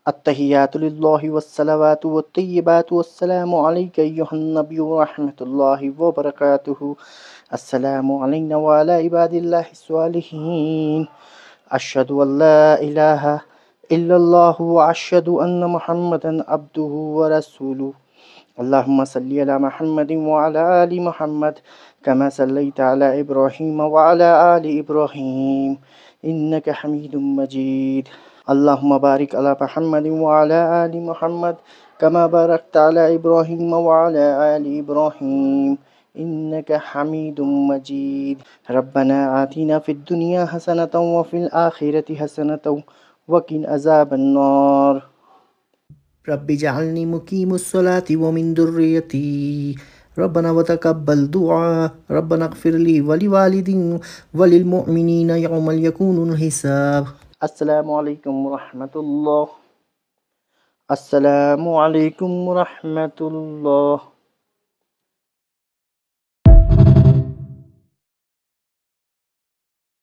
التحیات للہ والصلوات والطیبات والسلام علیک ایہا النبی ورحمۃ اللہ وبرکاتہ. السلام علینا وعلی عباد اللہ الصالحین. اشہد ان لا الہ الا اللہ واشہد ان محمدا عبدہ ورسولہ. اللہم صلی علی محمد وعلی آل محمد کما صلیت علی ابراہیم وعلی آل ابراہیم انک حمید مجید. اللہم بارک علی محمد وعلی آل محمد کما بارکت علی ابراہیم وعلی آل ابراہیم انک حمید مجید. ربنا آتنا فی الدنیا حسنۃ وفی الآخرۃ حسنۃ وقنا عذاب النار. رب اجعلنی مقیم الصلاة ومن ذریتی ربنا وتقبل دعاء ربنا اغفر لی ولوالدی وللمؤمنین یوم یقوم الحساب. السلام علیکم ورحمۃ اللہ. السلام علیکم ورحمۃ اللہ.